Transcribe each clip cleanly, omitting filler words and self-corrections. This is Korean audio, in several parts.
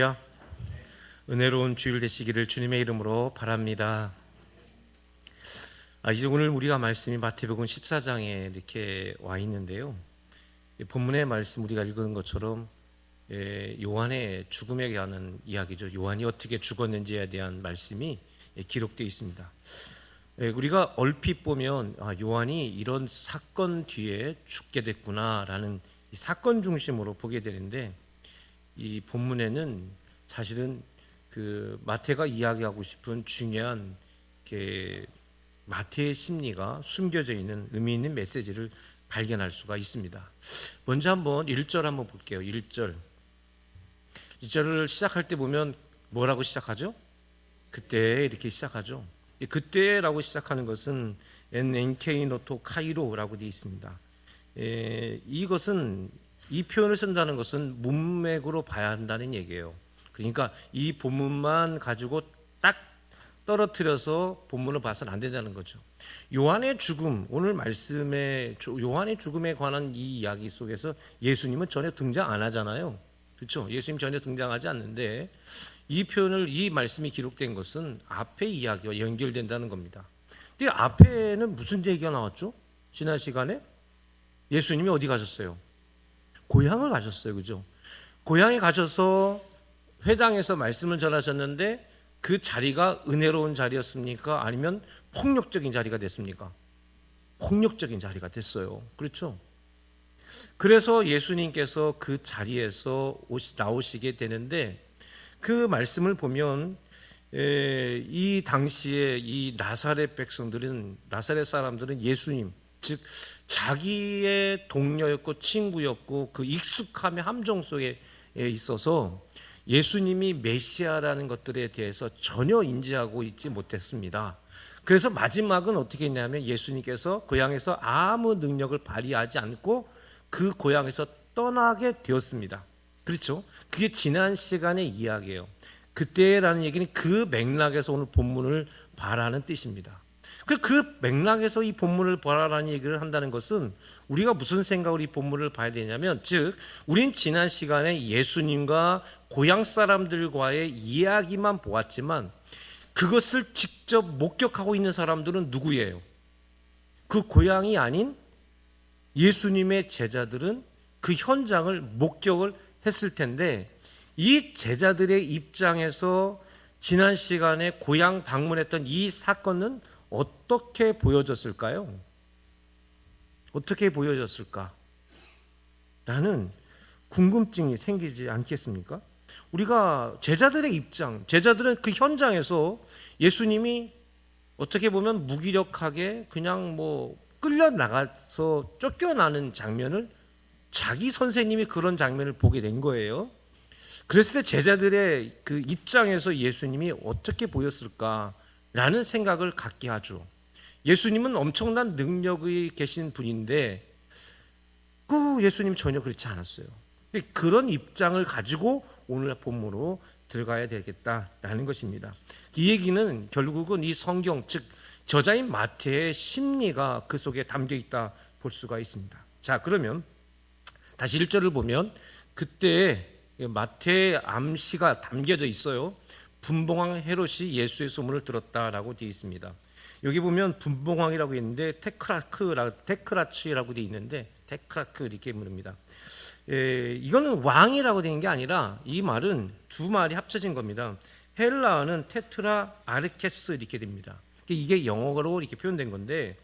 야, 은혜로운 주일 되시기를 주님의 이름으로 바랍니다. 이제 오늘 우리가 말씀이 마태복음 14장에 이렇게 와 있는데요. 본문의 말씀 우리가 읽은 것처럼 요한의 죽음에 관한 이야기죠. 요한이 어떻게 죽었는지에 대한 말씀이 기록되어 있습니다. 우리가 얼핏 보면 요한이 이런 사건 뒤에 죽게 됐구나라는 이 사건 중심으로 보게 되는데, 이 본문에는 사실은 그 마태가 이야기하고 싶은 중요한 마태의 심리가 숨겨져 있는 의미 있는 메시지를 발견할 수가 있습니다. 먼저 한번 1절 한번 볼게요. 1절을 시작할 때 보면 뭐라고 시작하죠? 그때 이렇게 시작하죠. 그때라고 시작하는 것은 엔케이노토 카이로라고 되어 있습니다. 이것은 이 표현을 쓴다는 것은 문맥으로 봐야 한다는 얘기예요. 그러니까 이 본문만 가지고 딱 떨어뜨려서 본문을 봐서는 안 된다는 거죠. 요한의 죽음, 오늘 말씀에 요한의 죽음에 관한 이 이야기 속에서 예수님은 전혀 등장 안 하잖아요. 그렇죠? 예수님 전혀 등장하지 않는데 이 표현을, 이 말씀이 기록된 것은 앞의 이야기와 연결된다는 겁니다. 근데 앞에는 무슨 얘기가 나왔죠? 지난 시간에 예수님이 어디 가셨어요? 고향을 가셨어요. 그죠? 고향에 가셔서 회당에서 말씀을 전하셨는데 그 자리가 은혜로운 자리였습니까? 아니면 폭력적인 자리가 됐습니까? 폭력적인 자리가 됐어요. 그렇죠? 그래서 예수님께서 그 자리에서 나오시게 되는데, 그 말씀을 보면 이 당시에 이 나사렛 백성들은, 나사렛 사람들은 예수님, 즉 자기의 동료였고 친구였고 그 익숙함의 함정 속에 있어서 예수님이 메시아라는 것들에 대해서 전혀 인지하고 있지 못했습니다. 그래서 마지막은 어떻게 했냐면 예수님께서 고향에서 아무 능력을 발휘하지 않고 그 고향에서 떠나게 되었습니다. 그렇죠? 그게 지난 시간의 이야기예요. 그때라는 얘기는 그 맥락에서 오늘 본문을 봐라는 뜻입니다. 그 맥락에서 이 본문을 봐라라는 얘기를 한다는 것은 우리가 무슨 생각으로 이 본문을 봐야 되냐면, 즉 우린 지난 시간에 예수님과 고향 사람들과의 이야기만 보았지만 그것을 직접 목격하고 있는 사람들은 누구예요? 그 고향이 아닌 예수님의 제자들은 그 현장을 목격을 했을 텐데, 이 제자들의 입장에서 지난 시간에 고향 방문했던 이 사건은 어떻게 보여졌을까요? 어떻게 보여졌을까? 라는 궁금증이 생기지 않겠습니까? 우리가 제자들의 입장, 제자들은 그 현장에서 예수님이 어떻게 보면 무기력하게 그냥 끌려나가서 쫓겨나는 장면을, 자기 선생님이 그런 장면을 보게 된 거예요. 그랬을 때 제자들의 그 입장에서 예수님이 어떻게 보였을까라는 생각을 갖게 하죠. 예수님은 엄청난 능력이 계신 분인데 그 예수님 전혀 그렇지 않았어요. 그런 입장을 가지고 오늘 본문으로 들어가야 되겠다라는 것입니다. 이 얘기는 결국은 이 성경, 즉 저자인 마태의 심리가 그 속에 담겨 있다 볼 수가 있습니다. 자, 그러면 다시 1절을 보면 그때 마태의 암시가 담겨져 있어요. 분봉왕 헤롯이 예수의 소문을 들었다라고 되어 있습니다. 여기 보면 분봉왕이라고 있는데 테크라츠라고 되어 있는데 테크라크 이렇게 부릅니다. 이거는 왕이라고 되는 게 아니라 이 말은 두 말이 합쳐진 겁니다. 헬라어는 테트라 아르케스 이렇게 됩니다. 이게 영어로 이렇게 표현된 건데,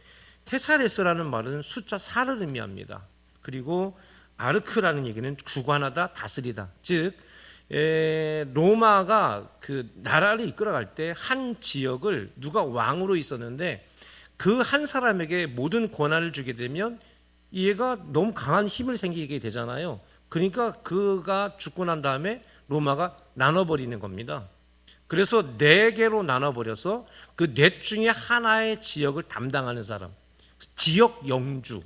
테사레스라는 말은 숫자 4를 의미합니다. 그리고 아르크라는 얘기는 주관하다, 다스리다. 즉 로마가 그 나라를 이끌어갈 때 한 지역을 누가 왕으로 있었는데 그 한 사람에게 모든 권한을 주게 되면 얘가 너무 강한 힘을 생기게 되잖아요. 그러니까 그가 죽고 난 다음에 로마가 나눠버리는 겁니다. 그래서 4개로 나눠버려서 그 4 중에 하나의 지역을 담당하는 사람, 지역 영주,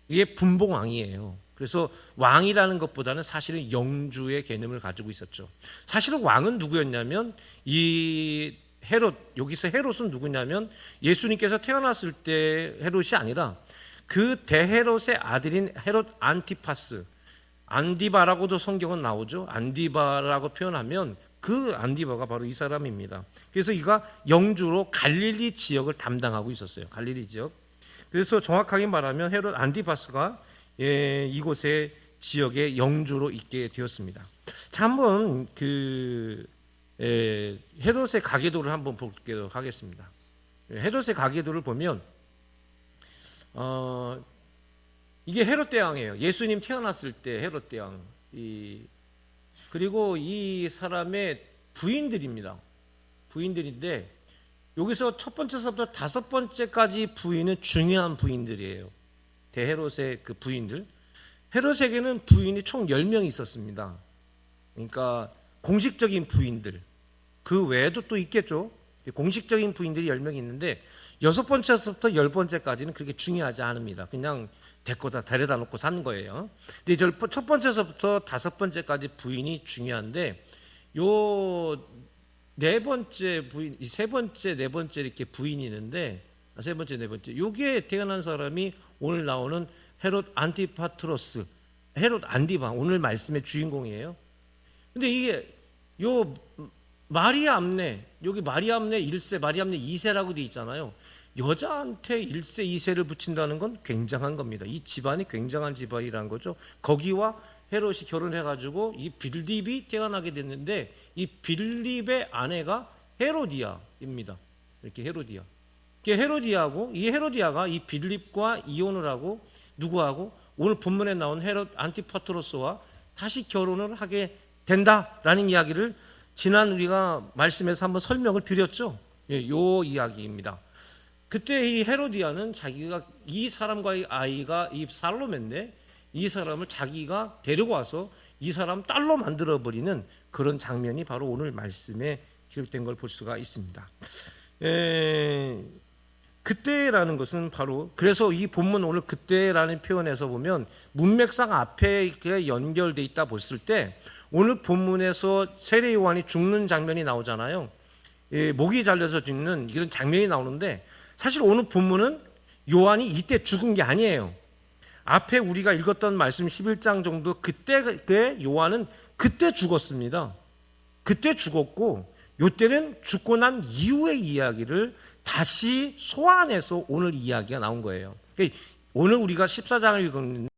이게 분봉왕이에요. 그래서 왕이라는 것보다는 사실은 영주의 개념을 가지고 있었죠. 사실은 왕은 누구였냐면 이 헤롯, 여기서 헤롯은 누구냐면 예수님께서 태어났을 때 헤롯이 아니라 그 대헤롯의 아들인 헤롯 안티파스, 안디바라고도 성경은 나오죠. 안디바라고 표현하면 그 안디바가 바로 이 사람입니다. 그래서 이가 영주로 갈릴리 지역을 담당하고 있었어요. 갈릴리 지역. 그래서 정확하게 말하면 헤롯 안디바스가 이곳의 지역의 영주로 있게 되었습니다. 자, 한번 헤롯의 가계도를 한번 보도록 하겠습니다. 헤롯의 가계도를 보면 이게 헤롯 대왕이에요. 예수님 태어났을 때 헤롯 대왕. 그리고 이 사람의 부인들입니다. 부인들인데 여기서 첫 번째서부터 다섯 번째까지 부인은 중요한 부인들이에요. 대헤롯의 그 부인들. 헤롯에게는 부인이 총 10명이 있었습니다. 그러니까 공식적인 부인들. 그 외에도 또 있겠죠. 공식적인 부인들이 10명이 있는데 여섯 번째서부터 10번째까지는 그렇게 중요하지 않습니다. 그냥 데리다 데려다 놓고 산 거예요. 근데 첫 번째서부터 다섯 번째까지 부인이 중요한데 요 네 번째 부인, 이 세 번째, 네 번째 이렇게 부인이 있는데 세 번째, 네 번째 요게 태어난 사람이 오늘 나오는 헤롯 안티파트로스, 헤롯 안디바 오늘 말씀의 주인공이에요. 근데 이게 요 마리아 암네, 여기 마리아 암네 1세, 마리아 암네 2세라고 돼 있잖아요. 여자한테 1세, 2세를 붙인다는 건 굉장한 겁니다. 이 집안이 굉장한 집안이라는 거죠. 거기와 헤롯이 결혼해가지고 이 빌립이 태어나게 됐는데 이 빌립의 아내가 헤로디아입니다. 이렇게 헤로디아. 헤로디아고 이 헤로디아가 이 빌립과 이혼을 하고 누구하고 오늘 본문에 나온 헤롯 안티파트로스와 다시 결혼을 하게 된다라는 이야기를 지난 우리가 말씀에서 한번 설명을 드렸죠. 요 이야기입니다. 그때 이 헤로디아는 자기가 이 사람과의 아이가 이 살로메인데 이 사람을 자기가 데리고 와서 이 사람 딸로 만들어버리는 그런 장면이 바로 오늘 말씀에 기록된 걸 볼 수가 있습니다. 그때라는 것은 바로 그래서 이 본문 오늘 그때라는 표현에서 보면 문맥상 앞에 이렇게 연결돼 있다 봤을 때 오늘 본문에서 세례 요한이 죽는 장면이 나오잖아요. 목이 잘려서 죽는 이런 장면이 나오는데 사실 오늘 본문은 요한이 이때 죽은 게 아니에요. 앞에 우리가 읽었던 말씀 11장 정도 그때 요한은 그때 죽었습니다. 그때 죽었고 요때는 죽고 난 이후의 이야기를 다시 소환해서 오늘 이야기가 나온 거예요. 그러니까 오늘 우리가 14장을 읽었는데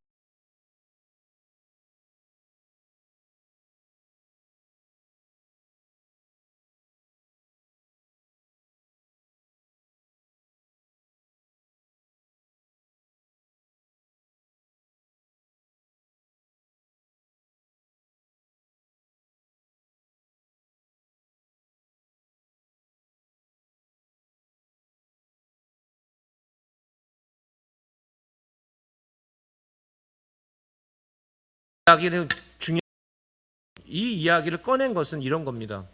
이야기는 중요한 이 이야기를 꺼낸 것은 이런 겁니다.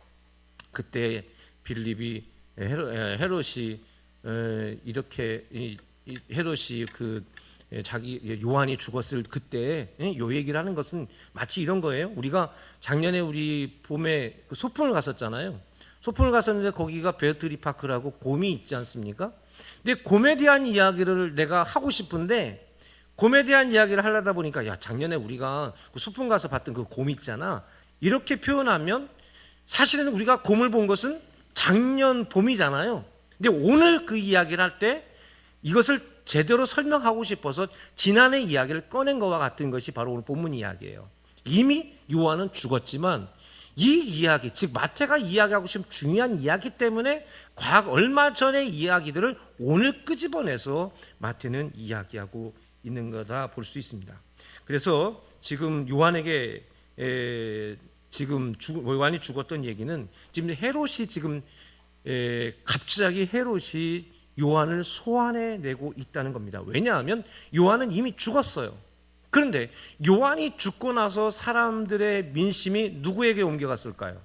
그때 빌립이 헤롯이 이렇게 헤롯이 자기 요한이 죽었을 그때 요 얘기를 하는 것은 마치 이런 거예요. 우리가 작년에 우리 봄에 소풍을 갔었잖아요. 소풍을 갔었는데 거기가 베어트리 파크라고 곰이 있지 않습니까? 근데 곰에 대한 이야기를 내가 하고 싶은데 곰에 대한 이야기를 하려다 보니까 야 작년에 우리가 그 소풍 가서 봤던 그 곰 있잖아. 이렇게 표현하면 사실은 우리가 곰을 본 것은 작년 봄이잖아요. 근데 오늘 그 이야기를 할 때 이것을 제대로 설명하고 싶어서 지난해 이야기를 꺼낸 것과 같은 것이 바로 오늘 본문 이야기예요. 이미 요한은 죽었지만 이 이야기, 즉 마태가 이야기하고 싶은 중요한 이야기 때문에 얼마 전의 이야기들을 오늘 끄집어내서 마태는 이야기하고 있는 거다 볼 수 있습니다. 그래서 지금 요한에게 지금 요한이 죽었던 얘기는 지금 헤롯이 지금 갑자기 헤롯이 요한을 소환해내고 있다는 겁니다. 왜냐하면 요한은 이미 죽었어요. 그런데 요한이 죽고 나서 사람들의 민심이 누구에게 옮겨갔을까요?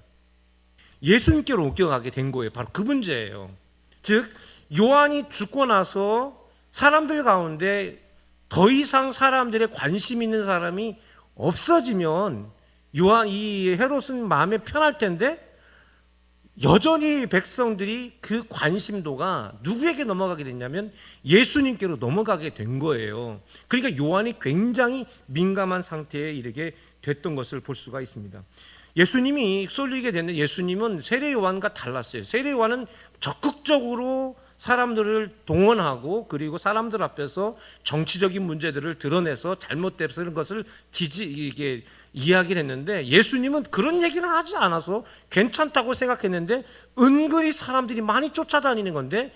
예수님께로 옮겨가게 된 거예요. 바로 그 문제예요. 즉 요한이 죽고 나서 사람들 가운데 더 이상 사람들의 관심 있는 사람이 없어지면 이 헤롯은 마음에 편할 텐데 여전히 백성들이 그 관심도가 누구에게 넘어가게 됐냐면 예수님께로 넘어가게 된 거예요. 그러니까 요한이 굉장히 민감한 상태에 이르게 됐던 것을 볼 수가 있습니다. 예수님이 쏠리게 됐는데 예수님은 세례 요한과 달랐어요. 세례 요한은 적극적으로 사람들을 동원하고 그리고 사람들 앞에서 정치적인 문제들을 드러내서 잘못된 것을 이게 이야기를 했는데, 예수님은 그런 얘기를 하지 않아서 괜찮다고 생각했는데 은근히 사람들이 많이 쫓아다니는 건데,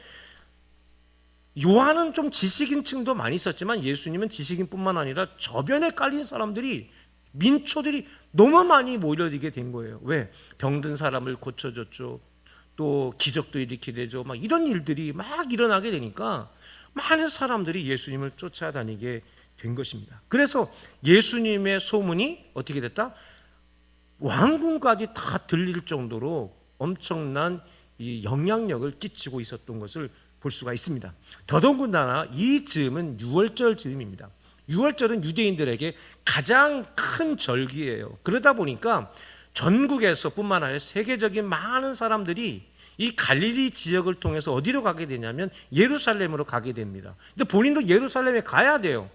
요한은 좀 지식인층도 많이 있었지만 예수님은 지식인뿐만 아니라 저변에 깔린 사람들이, 민초들이 너무 많이 몰려들게 된 거예요. 왜? 병든 사람을 고쳐줬죠. 또 기적도 일으키게 되죠. 막 이런 일들이 막 일어나게 되니까 많은 사람들이 예수님을 쫓아다니게 된 것입니다. 그래서 예수님의 소문이 어떻게 됐다? 왕궁까지 다 들릴 정도로 엄청난 이 영향력을 끼치고 있었던 것을 볼 수가 있습니다. 더더군다나 이 즈음은 유월절 즈음입니다. 유월절은 유대인들에게 가장 큰 절기예요. 그러다 보니까 전국에서 뿐만 아니라 세계적인 많은 사람들이 이 갈릴리 지역을 통해서 어디로 가게 되냐면 예루살렘으로 가게 됩니다. 근데 본인도 예루살렘에 가야 돼요.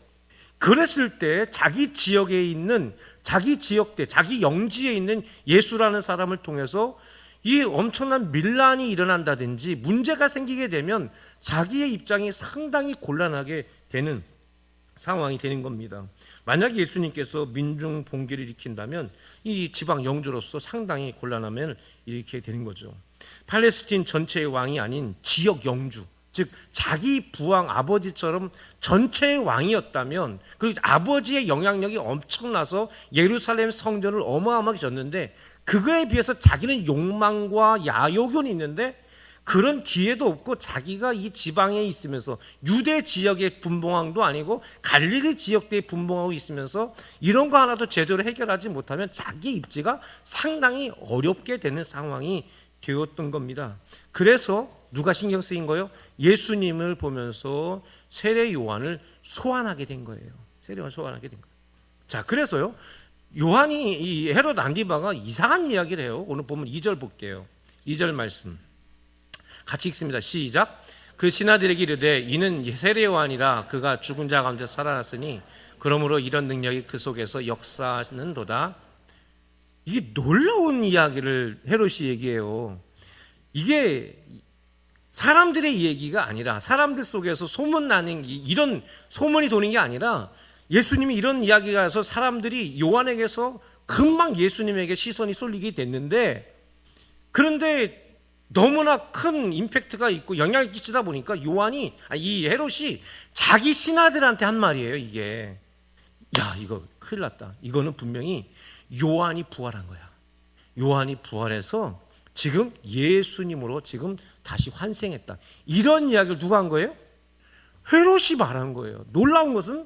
그랬을 때 자기 지역에 있는, 자기 지역대, 자기 영지에 있는 예수라는 사람을 통해서 이 엄청난 밀란이 일어난다든지 문제가 생기게 되면 자기의 입장이 상당히 곤란하게 되는 상황이 되는 겁니다. 만약 예수님께서 민중 봉기를 일으킨다면 이 지방 영주로서 상당히 곤란함을 일으키게 되는 거죠. 팔레스틴 전체의 왕이 아닌 지역 영주, 즉 자기 부왕 아버지처럼 전체의 왕이었다면, 그리고 아버지의 영향력이 엄청나서 예루살렘 성전을 어마어마하게 졌는데, 그거에 비해서 자기는 욕망과 야욕은 있는데 그런 기회도 없고 자기가 이 지방에 있으면서 유대 지역의 분봉왕도 아니고 갈릴리 지역대에 분봉하고 있으면서 이런 거 하나도 제대로 해결하지 못하면 자기 입지가 상당히 어렵게 되는 상황이 되었던 겁니다. 그래서 누가 신경 쓰인 거예요? 예수님을 보면서 세례 요한을 소환하게 된 거예요. 세례 요한 소환하게 된 거예요. 자, 그래서요, 요한이, 이 헤롯 안디바가 이상한 이야기를 해요. 오늘 보면 2절 볼게요. 2절 말씀 같이 읽습니다. 시작. 그 신하들에게 이르되 이는 세례 요한이라 그가 죽은 자 가운데 살아났으니 그러므로 이런 능력이 그 속에서 역사하는도다. 이게 놀라운 이야기를 헤롯이 얘기해요. 이게 사람들의 얘기가 아니라, 사람들 속에서 소문나는, 이런 소문이 도는 게 아니라 예수님이 이런 이야기가 해서 사람들이 요한에게서 금방 예수님에게 시선이 쏠리게 됐는데, 그런데 너무나 큰 임팩트가 있고 영향을 끼치다 보니까 요한이, 이 헤롯이 자기 신하들한테 한 말이에요. 이게, 야, 이거 큰일 났다. 이거는 분명히 요한이 부활한 거야. 요한이 부활해서 지금 예수님으로 지금 다시 환생했다. 이런 이야기를 누가 한 거예요? 헤롯이 말한 거예요. 놀라운 것은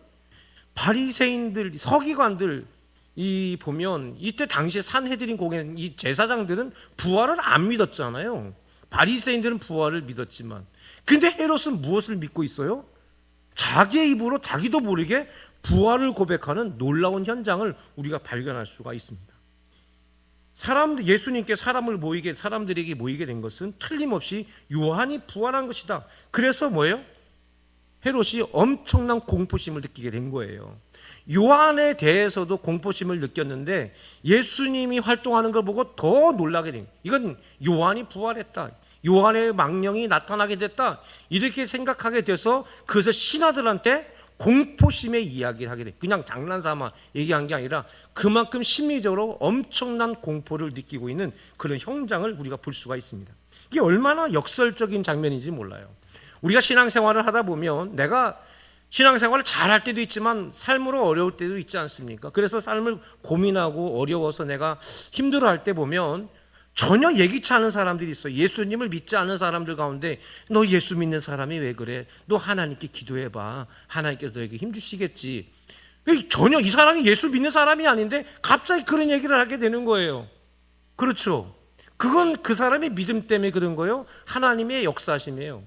바리새인들, 서기관들 이 보면 이때 당시에 산헤드린 공연 이 제사장들은 부활을 안 믿었잖아요. 바리새인들은 부활을 믿었지만, 근데 헤롯은 무엇을 믿고 있어요? 자기의 입으로 자기도 모르게 부활을 고백하는 놀라운 현장을 우리가 발견할 수가 있습니다. 사람들, 예수님께 사람들에게 모이게 된 것은 틀림없이 요한이 부활한 것이다. 그래서 뭐예요? 헤롯이 엄청난 공포심을 느끼게 된 거예요. 요한에 대해서도 공포심을 느꼈는데 예수님이 활동하는 걸 보고 더 놀라게 된 거예요. 이건 요한이 부활했다, 요한의 망령이 나타나게 됐다, 이렇게 생각하게 돼서 그래서 신하들한테 공포심의 이야기를 하게 돼. 그냥 장난삼아 얘기한 게 아니라 그만큼 심리적으로 엄청난 공포를 느끼고 있는 그런 현장을 우리가 볼 수가 있습니다. 이게 얼마나 역설적인 장면인지 몰라요. 우리가 신앙생활을 하다 보면 내가 신앙생활을 잘할 때도 있지만 삶으로 어려울 때도 있지 않습니까? 그래서 삶을 고민하고 어려워서 내가 힘들어할 때 보면 전혀 예기치 않은 사람들이 있어요. 예수님을 믿지 않은 사람들 가운데 너 예수 믿는 사람이 왜 그래? 너 하나님께 기도해봐. 하나님께서 너에게 힘주시겠지. 전혀 이 사람이 예수 믿는 사람이 아닌데 갑자기 그런 얘기를 하게 되는 거예요. 그렇죠? 그건 그 사람의 믿음 때문에 그런 거예요? 하나님의 역사하심이에요.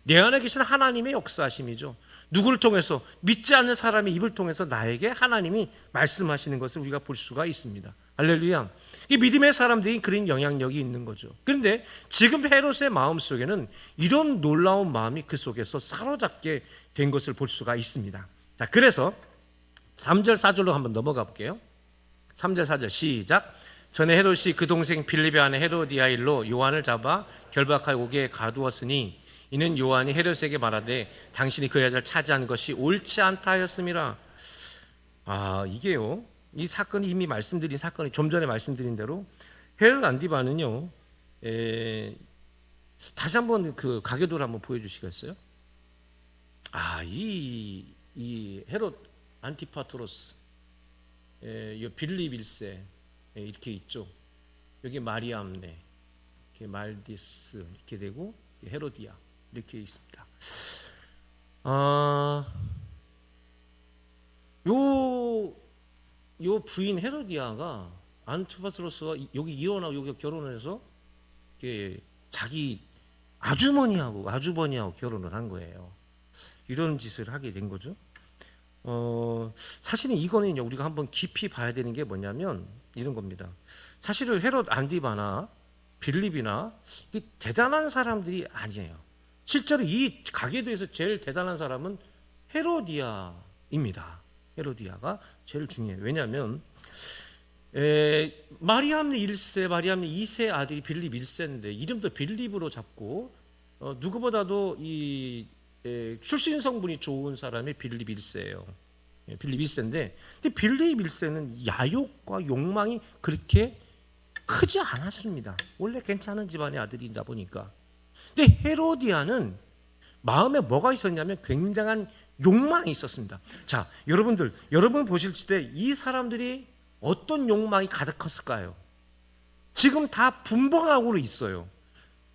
내 안에 계신 하나님의 역사하심이죠. 누구를 통해서? 믿지 않는 사람의 입을 통해서 나에게 하나님이 말씀하시는 것을 우리가 볼 수가 있습니다. 할렐루야. 이 믿음의 사람들이 그런 영향력이 있는 거죠. 그런데 지금 헤롯의 마음속에는 이런 놀라운 마음이 그 속에서 사로잡게 된 것을 볼 수가 있습니다. 자, 그래서 3절 4절로 한번 넘어가 볼게요. 3절 4절 시작. 전에 헤롯이 그 동생 빌립의 아내 헤로디아 일로 요한을 잡아 결박하여 옥에 가두었으니 이는 요한이 헤롯에게 말하되 당신이 그 여자를 차지한 것이 옳지 않다 하였음이라. 이게요, 이 사건이 이미 말씀드린 사건이 좀 전에 말씀드린 대로 헤롯 안디바는요, 다시 한번 그 가계도를 한번 보여주시겠어요? 이 헤롯 안티파트로스, 빌립 1세 이렇게 있죠. 여기 마리암네, 이렇게 말디스 이렇게 되고 헤로디아 이렇게 있습니다. 요 부인 헤로디아가 안티파트로스와 여기 이혼하고 여기 결혼해서 자기 아주버니하고 결혼을 한 거예요. 이런 짓을 하게 된 거죠. 사실은 이거는 우리가 한번 깊이 봐야 되는 게 뭐냐면 이런 겁니다. 사실은 헤롯 안디바나 빌립이나 대단한 사람들이 아니에요. 실제로 이 가계도에서 제일 대단한 사람은 헤로디아입니다. 헤로디아가 제일 중요해요. 왜냐하면 마리암네 1세, 마리암네 2세 아들이 빌립 1세인데 이름도 빌립으로 잡고 누구보다도 이 출신 성분이 좋은 사람이 빌립 1세예요. 빌립 1세인데 근데 빌립 1세는 야욕과 욕망이 그렇게 크지 않았습니다. 원래 괜찮은 집안의 아들이다 보니까. 근데 헤로디아는 마음에 뭐가 있었냐면 굉장한 욕망이 있었습니다. 자, 여러분 보실 때 이 사람들이 어떤 욕망이 가득했을까요? 지금 다 분봉하고 있어요.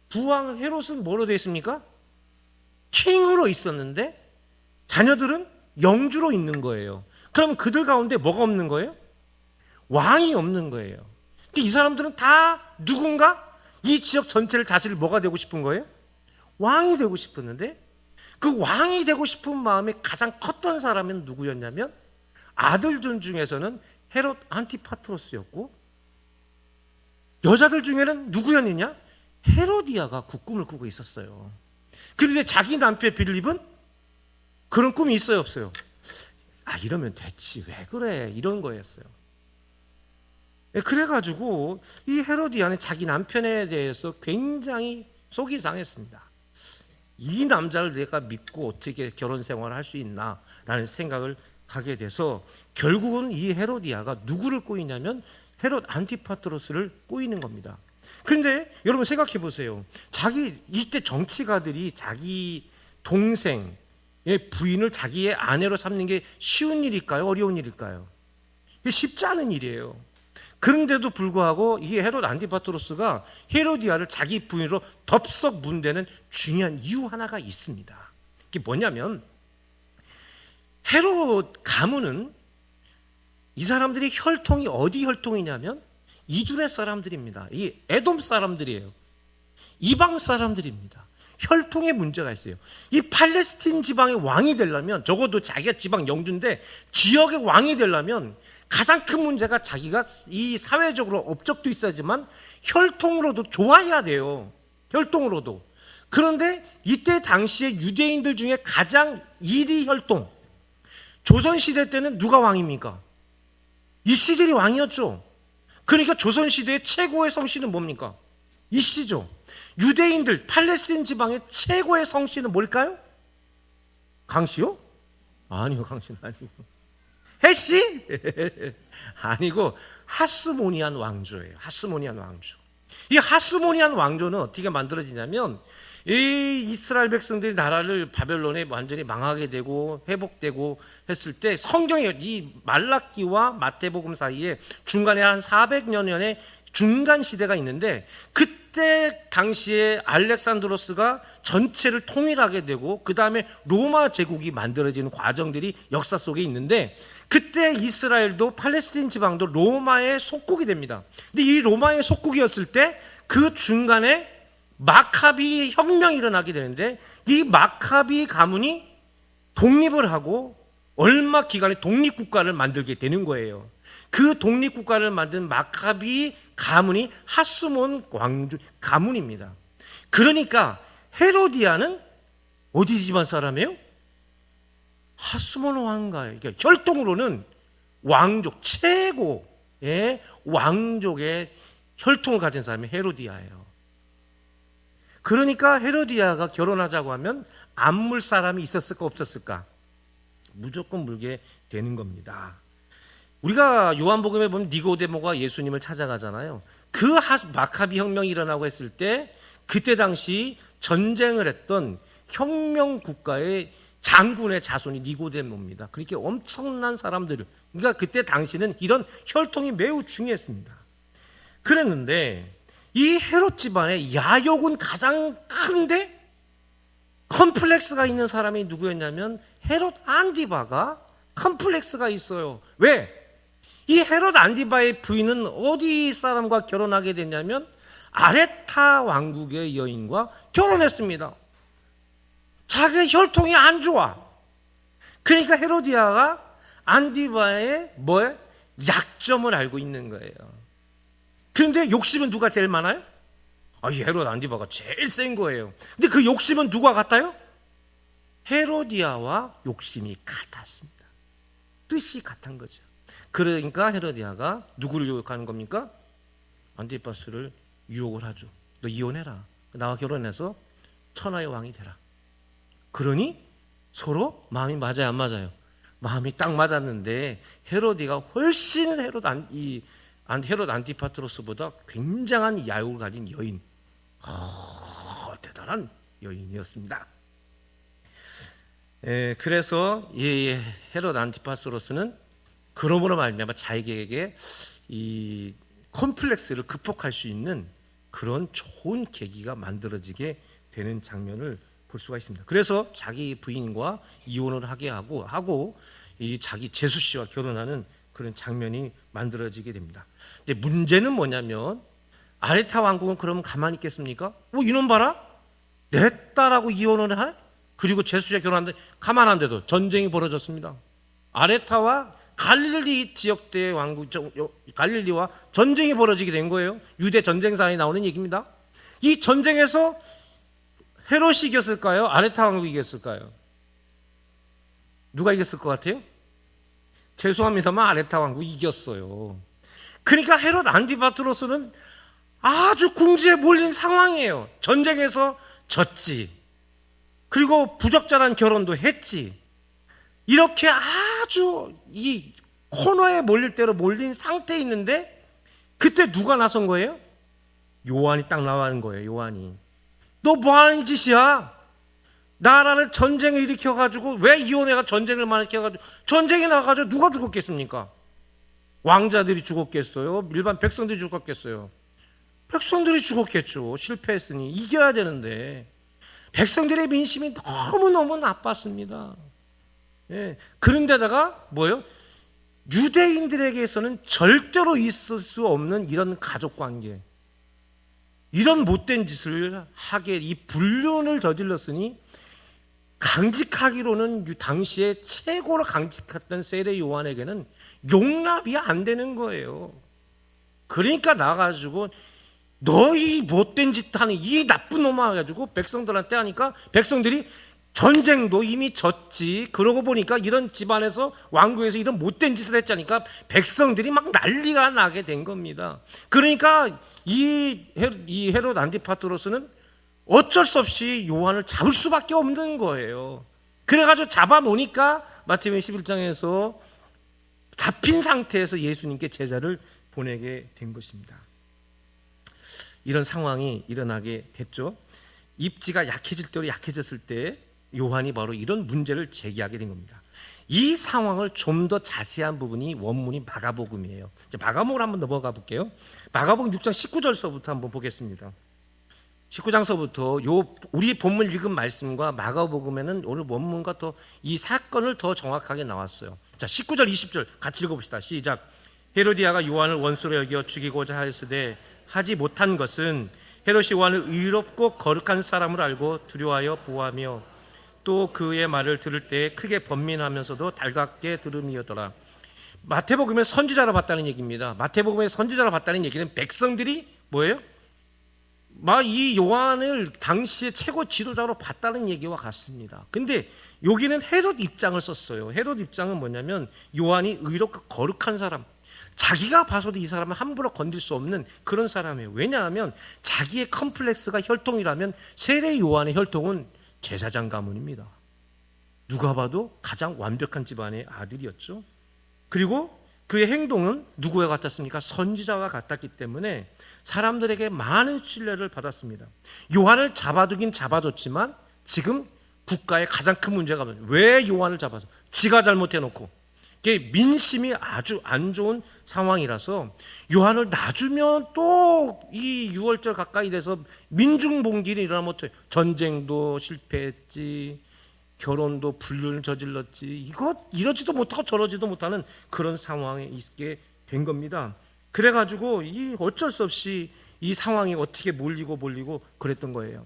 부왕 헤롯은 뭐로 되어 있습니까? 킹으로 있었는데 자녀들은 영주로 있는 거예요. 그럼 그들 가운데 뭐가 없는 거예요? 왕이 없는 거예요. 이 사람들은 다 누군가 이 지역 전체를 다스릴 뭐가 되고 싶은 거예요? 왕이 되고 싶었는데 그 왕이 되고 싶은 마음이 가장 컸던 사람은 누구였냐면 아들들 중에서는 헤롯 안티파트로스였고 여자들 중에는 누구였느냐? 헤로디아가 그 꿈을 꾸고 있었어요. 그런데 자기 남편 빌립은 그런 꿈이 있어요, 없어요? 이러면 됐지, 왜 그래, 이런 거였어요. 그래가지고 이 헤로디아는 자기 남편에 대해서 굉장히 속이 상했습니다. 이 남자를 내가 믿고 어떻게 결혼 생활을 할 수 있나 라는 생각을 하게 돼서 결국은 이 헤로디아가 누구를 꼬이냐면 헤롯 안티파트로스를 꼬이는 겁니다. 그런데 여러분 생각해 보세요. 이때 정치가들이 자기 동생의 부인을 자기의 아내로 삼는 게 쉬운 일일까요? 어려운 일일까요? 쉽지 않은 일이에요. 그런데도 불구하고 이 헤롯 안티파트로스가 헤로디아를 자기 부인으로 덥석 문대는 중요한 이유 하나가 있습니다. 그게 뭐냐면 헤롯 가문은 이 사람들이 혈통이 어디 혈통이냐면 이주의 사람들입니다. 이 에돔 사람들이에요. 이방 사람들입니다. 혈통에 문제가 있어요. 이 팔레스틴 지방의 왕이 되려면 적어도 자기가 지방 영주인데 지역의 왕이 되려면 가장 큰 문제가 자기가 이 사회적으로 업적도 있어야지만 혈통으로도 좋아야 돼요. 혈통으로도. 그런데 이때 당시에 유대인들 중에 가장 1위 혈통, 조선시대 때는 누가 왕입니까? 이씨들이 왕이었죠. 그러니까 조선시대의 최고의 성씨는 뭡니까? 이씨죠. 유대인들 팔레스틴 지방의 최고의 성씨는 뭘까요? 강씨요? 아니요, 강씨는 아니고 해씨? 아니고 하스모니안 왕조예요. 하스모니안 왕조. 이 하스모니안 왕조는 어떻게 만들어지냐면 이 이스라엘 백성들이 나라를 바벨론에 완전히 망하게 되고 회복되고 했을 때 성경에 이 말라기와 마태복음 사이에 중간에 한 400년의 중간 시대가 있는데 그때 당시에 알렉산드로스가 전체를 통일하게 되고 그 다음에 로마 제국이 만들어지는 과정들이 역사 속에 있는데 그때 이스라엘도 팔레스틴 지방도 로마의 속국이 됩니다. 근데 이 로마의 속국이었을 때 그 중간에 마카비 혁명이 일어나게 되는데 이 마카비 가문이 독립을 하고 얼마 기간에 독립국가를 만들게 되는 거예요. 그 독립국가를 만든 마카비 가문이 하스몬 왕조 가문입니다. 그러니까 헤로디아는 어디 집안 사람이에요? 하스몬 왕가예요. 그러니까 혈통으로는 왕족 최고의 왕족의 혈통을 가진 사람이 헤로디아예요. 그러니까 헤로디아가 결혼하자고 하면 안 물 사람이 있었을까 없었을까? 무조건 물게 되는 겁니다. 우리가 요한복음에 보면 니고데모가 예수님을 찾아가잖아요. 그 마카비 혁명이 일어나고 했을 때 그때 당시 전쟁을 했던 혁명 국가의 장군의 자손이 니고데모입니다. 그렇게 엄청난 사람들, 그러니까 그때 당시는 이런 혈통이 매우 중요했습니다. 그랬는데 이 헤롯 집안의 야욕은 가장 큰데 컴플렉스가 있는 사람이 누구였냐면 헤롯 안디바가 컴플렉스가 있어요. 왜? 이 헤롯 안디바의 부인은 어디 사람과 결혼하게 됐냐면 아레타 왕국의 여인과 결혼했습니다. 자기 혈통이 안 좋아. 그러니까 헤로디아가 안디바의 약점을 알고 있는 거예요. 그런데 욕심은 누가 제일 많아요? 이 헤롯 안디바가 제일 센 거예요. 근데 그 욕심은 누가 같아요? 헤로디아와 욕심이 같았습니다. 뜻이 같은 거죠. 그러니까 헤로디아가 누구를 유혹하는 겁니까? 안티파스를 유혹을 하죠. 너 이혼해라. 나와 결혼해서 천하의 왕이 되라. 그러니 서로 마음이 맞아요, 안 맞아요? 마음이 딱 맞았는데 헤로디가 훨씬 헤롯 안티파트로스보다 굉장한 야욕을 가진 여인, 대단한 여인이었습니다. 그래서 이 헤롯 안티파트로스는 그러므로 말미암아 자기에게 이 컴플렉스를 극복할 수 있는 그런 좋은 계기가 만들어지게 되는 장면을 볼 수가 있습니다. 그래서 자기 부인과 이혼을 하게 하고 이 자기 제수 씨와 결혼하는 그런 장면이 만들어지게 됩니다. 근데 문제는 뭐냐면 아레타 왕국은 그러면 가만히 있겠습니까? 이놈 봐라, 내 딸하고 이혼을 해? 그리고 제수 씨와 결혼하는데 가만 안 돼도 전쟁이 벌어졌습니다. 아레타와 갈릴리 지역대 왕국 갈릴리와 전쟁이 벌어지게 된 거예요. 유대 전쟁사에 나오는 얘기입니다. 이 전쟁에서 헤롯이 이겼을까요? 아레타 왕국이 이겼을까요? 누가 이겼을 것 같아요? 죄송합니다만 아레타 왕국이 이겼어요. 그러니까 헤롯 안티파트로스는 아주 궁지에 몰린 상황이에요. 전쟁에서 졌지. 그리고 부적절한 결혼도 했지. 이렇게 아주 이 코너에 몰릴 대로 몰린 상태에 있는데 그때 누가 나선 거예요? 요한이 딱 나가는 거예요. 요한이. 너 뭐하는 짓이야? 나라를 전쟁을 일으켜가지고 왜 이혼해가 전쟁을 많이 일으켜가지고 전쟁이 나가지고 누가 죽었겠습니까? 왕자들이 죽었겠어요? 일반 백성들이 죽었겠어요? 백성들이 죽었겠죠. 실패했으니 이겨야 되는데 백성들의 민심이 너무너무 나빴습니다. 그런데다가 뭐예요? 유대인들에게서는 절대로 있을 수 없는 이런 가족관계, 이런 못된 짓을 하게 이 불륜을 저질렀으니 강직하기로는 당시에 최고로 강직했던 세례 요한에게는 용납이 안 되는 거예요. 그러니까 나가지고 너희 못된 짓 하는 이 나쁜 놈아 가지고 백성들한테 하니까 백성들이 전쟁도 이미 졌지. 그러고 보니까 이런 집안에서 왕국에서 이런 못된 짓을 했자니까 백성들이 막 난리가 나게 된 겁니다. 그러니까 이 헤롯 안티파트로스는 어쩔 수 없이 요한을 잡을 수밖에 없는 거예요. 그래가지고 잡아놓으니까 마태복음 11장에서 잡힌 상태에서 예수님께 제자를 보내게 된 것입니다. 이런 상황이 일어나게 됐죠. 입지가 약해질 대로 약해졌을 때 요한이 바로 이런 문제를 제기하게 된 겁니다. 이 상황을 좀 더 자세한 부분이 원문이 마가복음이에요. 이제 마가복음을 한번 넘어가 볼게요. 마가복음 6장 19절서부터 한번 보겠습니다. 19장서부터 우리 본문 읽은 말씀과 마가복음에는 오늘 원문과 더 이 사건을 더 정확하게 나왔어요. 자, 19절 20절 같이 읽어봅시다. 시작. 헤로디아가 요한을 원수로 여겨 죽이고자 하였으되 하지 못한 것은 헤롯이 요한을 의롭고 거룩한 사람을 알고 두려워하여 보호하며 또 그의 말을 들을 때 크게 번민하면서도 달갑게 들음이었더라. 마태복음에 선지자로 봤다는 얘기입니다. 마태복음에 선지자로 봤다는 얘기는 백성들이 뭐예요? 막 이 요한을 당시의 최고 지도자로 봤다는 얘기와 같습니다. 근데 여기는 헤롯 입장을 썼어요. 헤롯 입장은 뭐냐면 요한이 의롭고 거룩한 사람, 자기가 봐서도 이 사람을 함부로 건들 수 없는 그런 사람이에요. 왜냐하면 자기의 컴플렉스가 혈통이라면 세례 요한의 혈통은 제사장 가문입니다. 누가 봐도 가장 완벽한 집안의 아들이었죠. 그리고 그의 행동은 누구와 같았습니까? 선지자와 같았기 때문에 사람들에게 많은 신뢰를 받았습니다. 요한을 잡아두긴 잡아뒀지만 지금 국가의 가장 큰 문제가 왜 요한을 잡아서 지가 잘못해놓고 이게 민심이 아주 안 좋은 상황이라서 요한을 놔주면 또 이 6월절 가까이 돼서 민중봉기를 일어나면 못해. 전쟁도 실패했지, 결혼도 불륜을 저질렀지, 이러지도 못하고 저러지도 못하는 그런 상황에 있게 된 겁니다. 그래가지고 이 어쩔 수 없이 이 상황이 어떻게 몰리고 그랬던 거예요.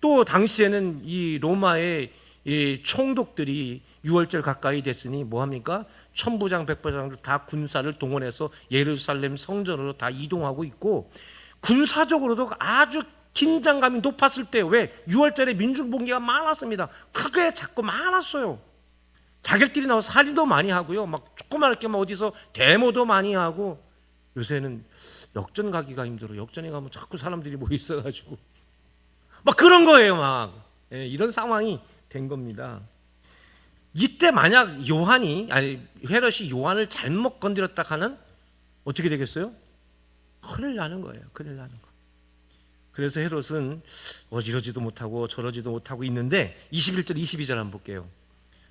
또 당시에는 이 로마의 이 총독들이 6월절 가까이 됐으니 뭐합니까? 천부장 백부장들 다 군사를 동원해서 예루살렘 성전으로 다 이동하고 있고, 군사적으로도 아주 긴장감이 높았을 때, 왜? 6월절에 민중봉기가 많았습니다. 크게 자꾸 많았어요. 자객들이 나와서 살인도 많이 하고요, 막 조그맣게 막 어디서 데모도 많이 하고. 요새는 역전 가기가 힘들어. 역전에 가면 자꾸 사람들이 모여 있어가지고 막 그런 거예요. 막 이런 상황이 된 겁니다. 이때 만약 헤롯이 요한을 잘못 건드렸다 하는 어떻게 되겠어요? 큰일 나는 거예요. 큰일 나는 거. 그래서 헤롯은 이러지도 못하고 저러지도 못하고 있는데 21절 22절 한번 볼게요.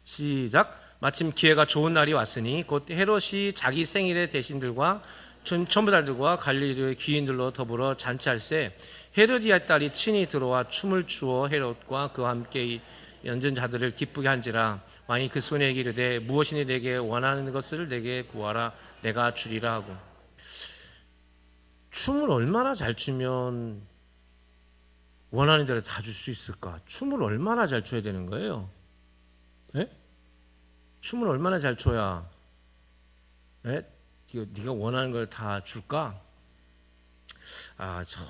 시작. 마침 기회가 좋은 날이 왔으니 곧 헤롯이 자기 생일의 대신들과 천부달들과 갈릴리의 귀인들로 더불어 잔치할세 헤로디아 딸이 친히 들어와 춤을 추어 헤롯과 그와 함께 연전 자들을 기쁘게 한지라. 왕이 그 소녀에게 이르되 무엇이니 내게 원하는 것을 내게 구하라, 내가 주리라 하고. 춤을 얼마나 잘 추면 원하는 대로 다 줄 수 있을까? 춤을 얼마나 잘 춰야 되는 거예요? 네? 춤을 얼마나 잘 춰야 네가 원하는 걸 다 줄까?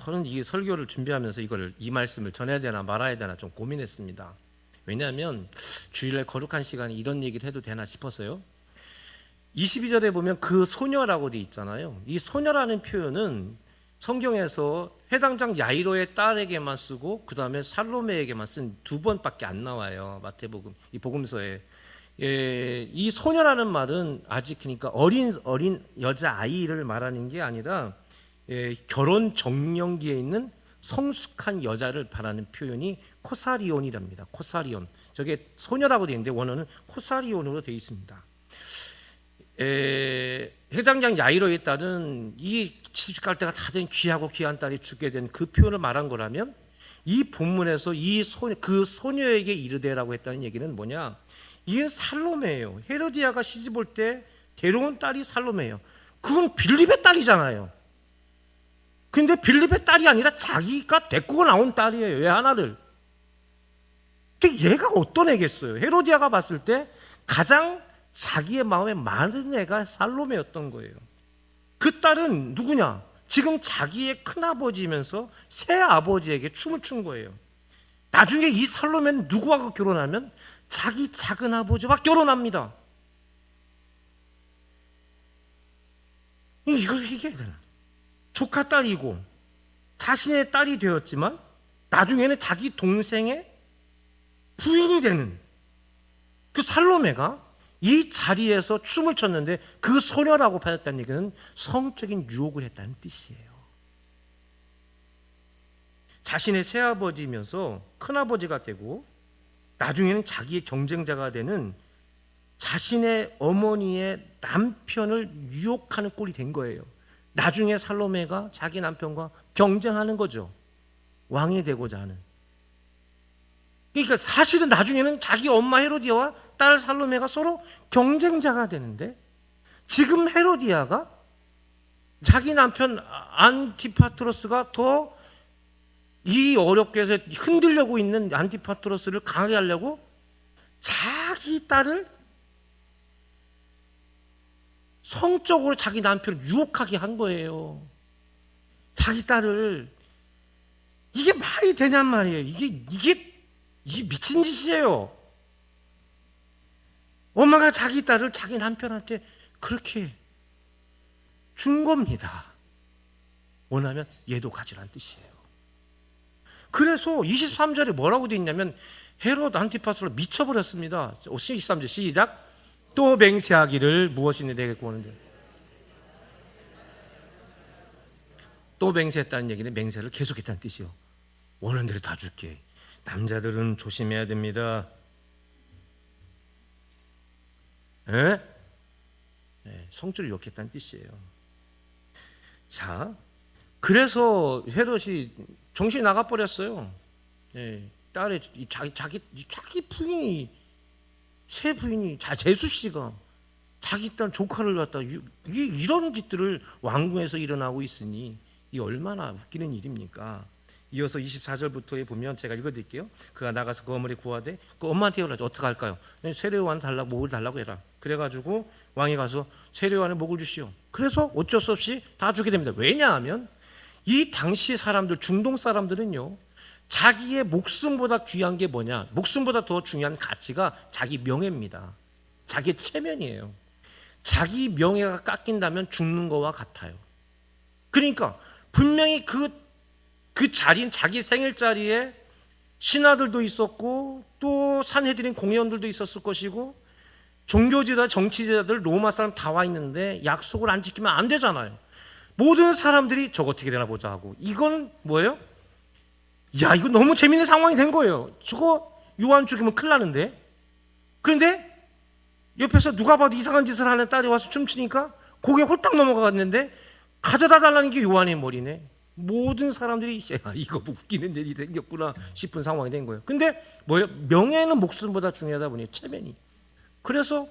저는 이 설교를 준비하면서 이 말씀을 전해야 되나 말아야 되나 좀 고민했습니다. 왜냐하면 주일날 거룩한 시간에 이런 얘기를 해도 되나 싶어서요. 22절에 보면 그 소녀라고 돼 있잖아요. 이 소녀라는 표현은 성경에서 회당장 야이로의 딸에게만 쓰고 그 다음에 살로메에게만 쓴 2번밖에 안 나와요. 마태복음 이 복음서에. 이 소녀라는 말은 아직 그러니까 어린 여자 아이를 말하는 게 아니라 결혼 정년기에 있는 성숙한 여자를 말하는 표현이 코사리온이랍니다. 코사리온. 저게 소녀라고 되어 있는데 원어는 코사리온으로 되어 있습니다. 회장장 야이로의 딸은 이 시집갈 때가 다 된 귀하고 귀한 딸이 죽게 된 그 표현을 말한 거라면, 이 본문에서 그 소녀에게 이르되라고 했다는 얘기는 뭐냐? 이게 살로메예요. 헤로디아가 시집 올 때 데려온 딸이 살로메예요. 그건 빌립의 딸이잖아요. 근데 빌립의 딸이 아니라 자기가 데리고 나온 딸이에요. 얘 하나를. 근데 얘가 어떤 애겠어요? 헤로디아가 봤을 때 가장 자기의 마음에 맞는 애가 살로메였던 거예요. 그 딸은 누구냐? 지금 자기의 큰아버지면서 새아버지에게 춤을 춘 거예요. 나중에 이 살로메는 누구하고 결혼하면 자기 작은아버지와 결혼합니다. 이걸 얘기해야 되나? 조카 딸이고 자신의 딸이 되었지만 나중에는 자기 동생의 부인이 되는 그 살로메가 이 자리에서 춤을 췄는데, 그 소녀라고 받았다는 얘기는 성적인 유혹을 했다는 뜻이에요. 자신의 새아버지면서 큰아버지가 되고 나중에는 자기의 경쟁자가 되는 자신의 어머니의 남편을 유혹하는 꼴이 된 거예요. 나중에 살로메가 자기 남편과 경쟁하는 거죠. 왕이 되고자 하는. 그러니까 사실은 나중에는 자기 엄마 헤로디아와 딸 살로메가 서로 경쟁자가 되는데, 지금 헤로디아가 자기 남편 안티파트로스가 더 이 어렵게 해서 흔들려고 있는 안티파트로스를 강하게 하려고 자기 딸을 성적으로 자기 남편을 유혹하게 한 거예요. 자기 딸을. 이게 말이 되냔 말이에요. 이게 미친 짓이에요. 엄마가 자기 딸을 자기 남편한테 그렇게 준 겁니다. 원하면 얘도 가지란 뜻이에요. 그래서 23절에 뭐라고 되어 있냐면 헤롯 안티파스로 미쳐버렸습니다. 23절 시작. 또 맹세하기를 무엇이니 내게 구하는데. 또 맹세했다는 얘기는 맹세를 계속했다는 뜻이요. 원하는 대로 다 줄게. 남자들은 조심해야 됩니다. 네, 성주를 욕했다는 뜻이에요. 자, 그래서 헤롯이 정신이 나가버렸어요. 딸의 자기 부인이, 새 부인이, 제수 씨가 자기 딸 조카를 갖다 이런 짓들을 왕궁에서 일어나고 있으니 이 얼마나 웃기는 일입니까? 이어서 24절부터에 보면 제가 읽어드릴게요. 그가 나가서 그 어머니 구하되 그 엄마한테 연락해. 어떻게 할까요? 세례요한 달라고, 목을 달라고 해라. 그래가지고 왕이 가서 세례요한의 목을 주시오. 그래서 어쩔 수 없이 다 주게 됩니다. 왜냐하면 이 당시 사람들, 중동 사람들은요, 자기의 목숨보다 귀한 게 뭐냐? 목숨보다 더 중요한 가치가 자기 명예입니다. 자기의 체면이에요. 자기 명예가 깎인다면 죽는 거와 같아요. 그러니까 분명히 그 자리인 자기 생일 자리에 신하들도 있었고 또 산헤드린 공의원들도 있었을 것이고 종교지도자, 정치지도자들, 로마 사람 다 와 있는데 약속을 안 지키면 안 되잖아요. 모든 사람들이 저거 어떻게 되나 보자 하고, 이건 뭐예요? 야, 이거 너무 재밌는 상황이 된 거예요. 저거 요한 죽이면 큰일 나는데. 그런데 옆에서 누가 봐도 이상한 짓을 하는 딸이 와서 춤추니까 고개 홀딱 넘어갔는데 가져다 달라는 게 요한의 머리네. 모든 사람들이 야, 이거 웃기는 일이 생겼구나 싶은 상황이 된 거예요. 근데 뭐예요? 명예는 목숨보다 중요하다 보니 체면이. 그래서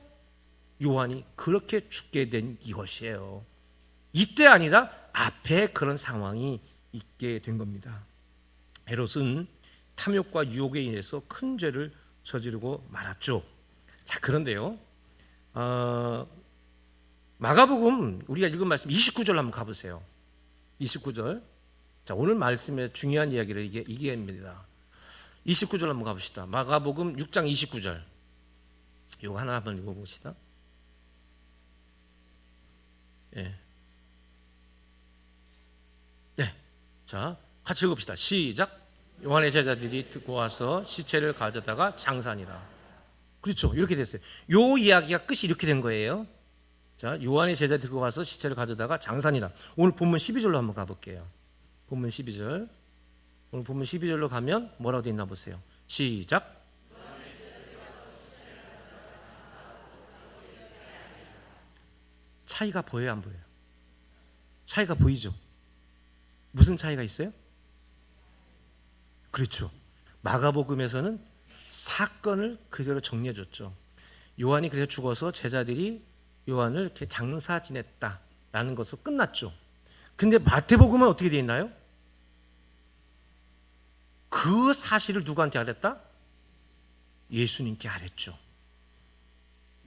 요한이 그렇게 죽게 된 이것이에요. 이때 아니라 앞에 그런 상황이 있게 된 겁니다. 헤롯은 탐욕과 유혹에 인해서 큰 죄를 저지르고 말았죠. 자, 그런데요, 마가복음 우리가 읽은 말씀 29절 한번 가보세요. 29절. 자, 오늘 말씀의 중요한 이야기를 이게입니다. 29절 한번 가봅시다. 마가복음 6장 29절. 이거 하나 한번 읽어봅시다. 예. 네. 자, 같이 읽읍시다. 시작. 요한의 제자들이 듣고 와서 시체를 가져다가 장사하니라. 그렇죠. 이렇게 됐어요. 요 이야기가 끝이 이렇게 된 거예요. 자, 요한의 제자들이 듣고 와서 시체를 가져다가 장사하니라. 오늘 본문 12절로 한번 가볼게요. 본문 12절. 오늘 본문 12절로 가면 뭐라고 되어 있나 보세요. 시작. 차이가 보여요, 안 보여요? 차이가 보이죠? 무슨 차이가 있어요? 그렇죠. 마가복음에서는 사건을 그대로 정리해 줬죠. 요한이 그래서 죽어서 제자들이 요한을 이렇게 장사 지냈다라는 것으로 끝났죠. 근데 마태복음은 어떻게 되어 있나요? 그 사실을 누구한테 알았다? 예수님께 알았죠.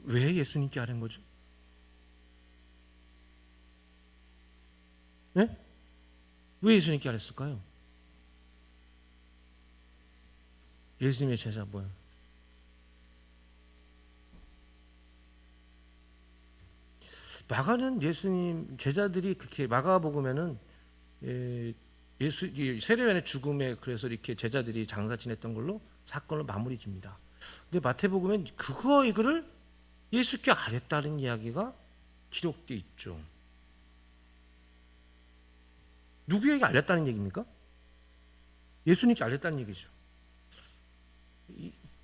왜 예수님께 알은 거죠? 네? 왜 예수님께 알았을까요? 예수님의 제자 뭐예요? 마가는 예수님 제자들이 그렇게 마가복음에는 세례요한의 죽음에 그래서 이렇게 제자들이 장사 지냈던 걸로 사건을 마무리 집니다. 근데 마태복음엔 이거를 예수께 알았다는 이야기가 기록되어 있죠. 누구에게 알렸다는 얘기입니까? 예수님께 알렸다는 얘기죠.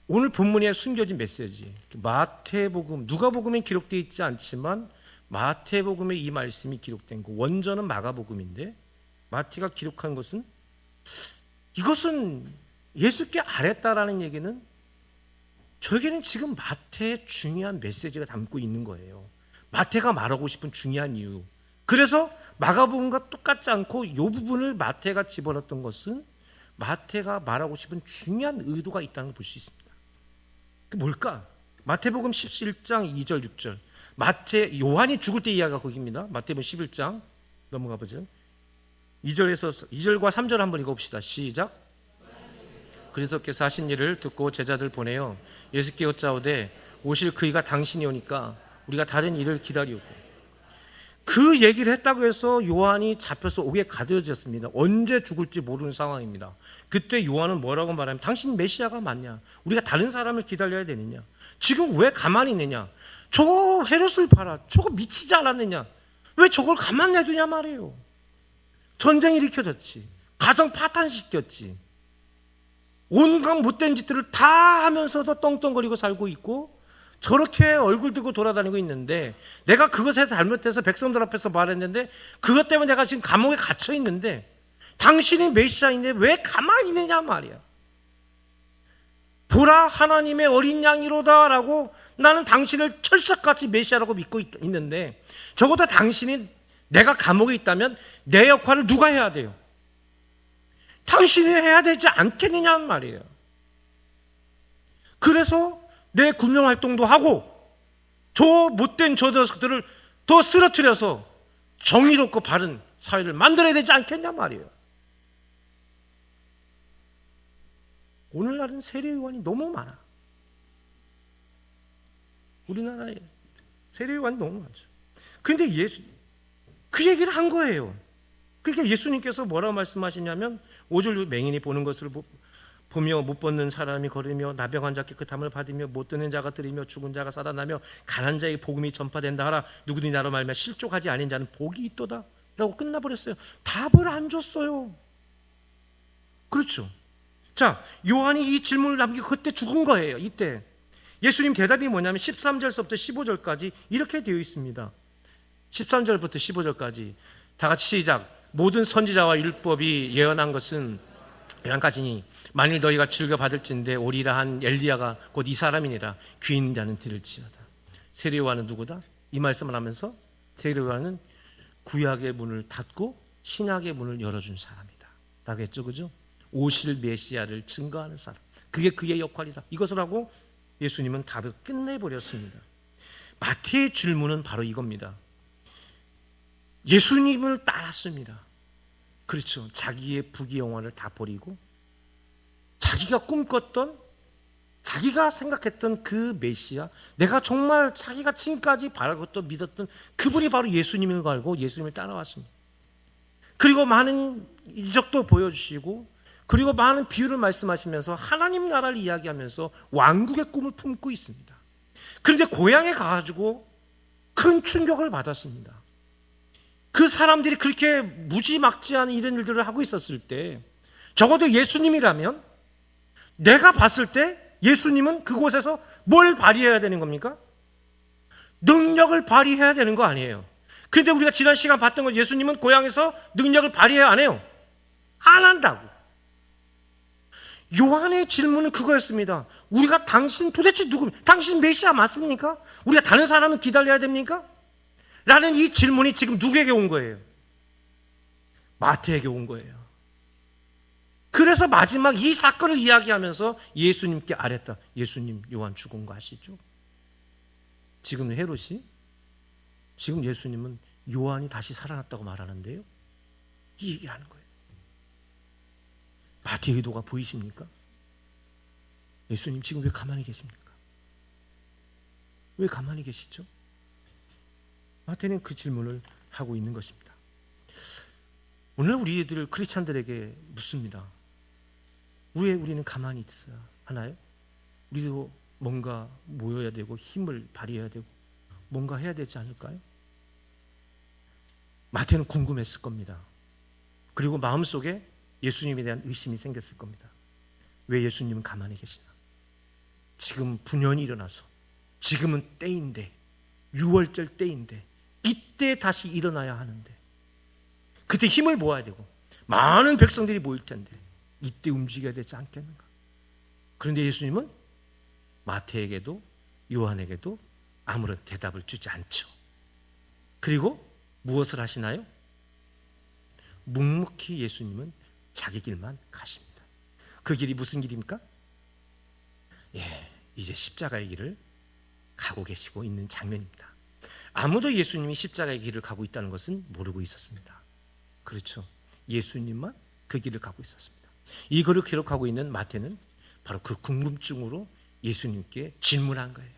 오늘 본문에 숨겨진 메시지, 마태복음, 누가복음엔 기록되어 있지 않지만 마태복음에 이 말씀이 기록된 거, 원전은 마가복음인데 마태가 기록한 것은, 이것은 예수께 알았다라는 얘기는 저에게는 지금 마태의 중요한 메시지가 담고 있는 거예요. 마태가 말하고 싶은 중요한 이유. 그래서 마가복음과 똑같지 않고 이 부분을 마태가 집어넣었던 것은 마태가 말하고 싶은 중요한 의도가 있다는 걸 볼 수 있습니다. 그 뭘까? 마태복음 17장 2절 6절. 요한이 죽을 때 이야기가 거기입니다. 마태복음 11장 넘어가 보죠. 2절과 3절 한번 읽어봅시다. 시작. 그리스도께서 하신 일을 듣고 제자들 보내요 예수께 여짜오되 오실 그이가 당신이 오니까 우리가 다른 일을 기다리고, 그 얘기를 했다고 해서 요한이 잡혀서 옥에 가두어졌습니다. 언제 죽을지 모르는 상황입니다. 그때 요한은 뭐라고 말하면, 당신 메시아가 맞냐? 우리가 다른 사람을 기다려야 되느냐? 지금 왜 가만히 있느냐? 저거 헤롯을 봐라. 저거 미치지 않았느냐? 왜 저걸 가만 놔두냐 말이에요. 전쟁이 일으켜졌지. 가정 파탄시켰지. 온갖 못된 짓들을 다 하면서도 떵떵거리고 살고 있고, 저렇게 얼굴 들고 돌아다니고 있는데, 내가 그것에 잘못해서 백성들 앞에서 말했는데, 그것 때문에 내가 지금 감옥에 갇혀 있는데, 당신이 메시아인데 왜 가만히 있느냐 말이야. 보라, 하나님의 어린 양이로다 라고, 나는 당신을 철석같이 메시아라고 믿고 있는데, 적어도 당신이, 내가 감옥에 있다면 내 역할을 누가 해야 돼요? 당신이 해야 되지 않겠느냐는 말이에요. 그래서 내 구명활동도 하고, 저 못된 저들을 더 쓰러뜨려서 정의롭고 바른 사회를 만들어야 되지 않겠냐 말이에요. 오늘날은 세례요한이 너무 많아. 우리나라에 세례요한이 너무 많죠. 그런데 그 얘기를 한 거예요. 그러니까 예수님께서 뭐라고 말씀하시냐면, 5절 맹인이 보는 것을 보며 못 벗는 사람이 걸으며 나병한 자 깨끗함을 받으며 못 듣는 자가 들으며 죽은 자가 살아나며 가난한 자의 복음이 전파된다 하라. 누구든지 나로 말미암아 실족하지 아닌 자는 복이 있도다 라고 끝나버렸어요. 답을 안 줬어요. 그렇죠. 자, 요한이 이 질문을 남기고 그때 죽은 거예요. 이때 예수님 대답이 뭐냐면 13절서부터 15절까지 이렇게 되어 있습니다. 13절부터 15절까지 다 같이 시작. 모든 선지자와 율법이 예언한 것은 여기까지니 만일 너희가 즐겨받을진대 오리라 한 엘리야가 곧 이 사람이니라. 귀 있는 자는 들을지어다. 세례요한은 누구다? 이 말씀을 하면서 세례요한은 구약의 문을 닫고 신약의 문을 열어준 사람이다 라고 했죠. 그죠? 오실 메시아를 증거하는 사람, 그게 그의 역할이다. 이것을 하고 예수님은 답을 끝내버렸습니다. 마태의 질문은 바로 이겁니다. 예수님을 따랐습니다. 그렇죠. 자기의 부귀영화를 다 버리고 자기가 꿈꿨던, 자기가 생각했던 그 메시아, 내가 정말 자기가 지금까지 바라고 또 믿었던 그분이 바로 예수님인 걸 알고 예수님을 따라왔습니다. 그리고 많은 이적도 보여주시고, 그리고 많은 비유를 말씀하시면서 하나님 나라를 이야기하면서 왕국의 꿈을 품고 있습니다. 그런데 고향에 가가지고 큰 충격을 받았습니다. 그 사람들이 그렇게 무지막지한 이런 일들을 하고 있었을 때, 적어도 예수님이라면 내가 봤을 때 예수님은 그곳에서 뭘 발휘해야 되는 겁니까? 능력을 발휘해야 되는 거 아니에요. 그런데 우리가 지난 시간 봤던 건 예수님은 고향에서 능력을 발휘해야 안 해요. 안 한다고. 요한의 질문은 그거였습니다. 우리가 당신 도대체 당신 메시아 맞습니까? 우리가 다른 사람은 기다려야 됩니까? 라는 이 질문이 지금 누구에게 온 거예요? 마태에게 온 거예요. 그래서 마지막 이 사건을 이야기하면서 예수님께 아랬다. 예수님, 요한 죽은 거 아시죠? 지금 헤롯이, 지금 예수님은 요한이 다시 살아났다고 말하는데요, 이 얘기를 하는 거예요. 마태의 의도가 보이십니까? 예수님 지금 왜 가만히 계십니까? 왜 가만히 계시죠? 마태는 그 질문을 하고 있는 것입니다. 오늘 우리들 크리스찬들에게 묻습니다. 왜 우리는 가만히 있어야 하나요? 우리도 뭔가 모여야 되고 힘을 발휘해야 되고 뭔가 해야 되지 않을까요? 마태는 궁금했을 겁니다. 그리고 마음속에 예수님에 대한 의심이 생겼을 겁니다. 왜 예수님은 가만히 계시나? 지금 분연이 일어나서, 지금은 때인데, 6월절 때인데, 이때 다시 일어나야 하는데, 그때 힘을 모아야 되고 많은 백성들이 모일 텐데 이때 움직여야 되지 않겠는가? 그런데 예수님은 마태에게도 요한에게도 아무런 대답을 주지 않죠. 그리고 무엇을 하시나요? 묵묵히 예수님은 자기 길만 가십니다. 그 길이 무슨 길입니까? 이제 십자가의 길을 가고 계시고 있는 장면입니다. 아무도 예수님이 십자가의 길을 가고 있다는 것은 모르고 있었습니다. 그렇죠. 예수님만 그 길을 가고 있었습니다. 이거를 기록하고 있는 마태는 바로 그 궁금증으로 예수님께 질문한 거예요.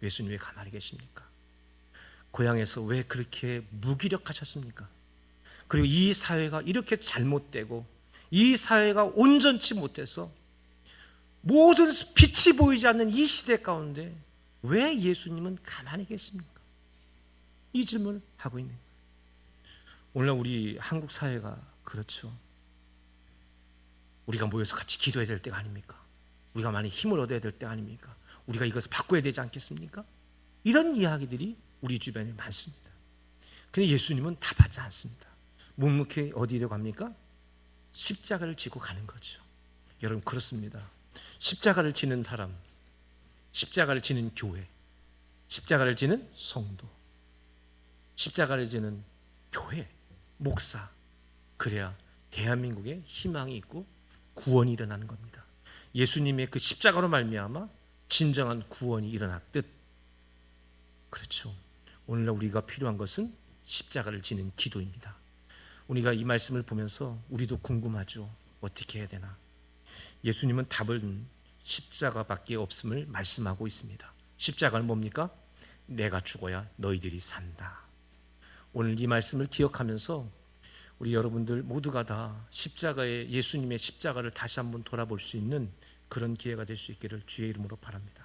예수님 왜 가만히 계십니까? 고향에서 왜 그렇게 무기력하셨습니까? 그리고 이 사회가 이렇게 잘못되고 이 사회가 온전치 못해서 모든 빛이 보이지 않는 이 시대 가운데 왜 예수님은 가만히 계십니까? 이 질문을 하고 있는 거예요. 오늘날 우리 한국 사회가 그렇죠. 우리가 모여서 같이 기도해야 될 때가 아닙니까? 우리가 많이 힘을 얻어야 될 때 아닙니까? 우리가 이것을 바꿔야 되지 않겠습니까? 이런 이야기들이 우리 주변에 많습니다. 근데 예수님은 답하지 않습니다. 묵묵히 어디로 갑니까? 십자가를 지고 가는 거죠. 여러분 그렇습니다. 십자가를 지는 사람, 십자가를 지는 교회, 십자가를 지는 성도, 십자가를 지는 교회, 목사, 그래야 대한민국에 희망이 있고 구원이 일어나는 겁니다. 예수님의 그 십자가로 말미암아 진정한 구원이 일어났듯, 그렇죠. 오늘날 우리가 필요한 것은 십자가를 지는 기도입니다. 우리가 이 말씀을 보면서 우리도 궁금하죠. 어떻게 해야 되나? 예수님은 답은 십자가밖에 없음을 말씀하고 있습니다. 십자가는 뭡니까? 내가 죽어야 너희들이 산다. 오늘 이 말씀을 기억하면서 우리 여러분들 모두가 다 십자가의 예수님의 십자가를 다시 한번 돌아볼 수 있는 그런 기회가 될 수 있기를 주의 이름으로 바랍니다.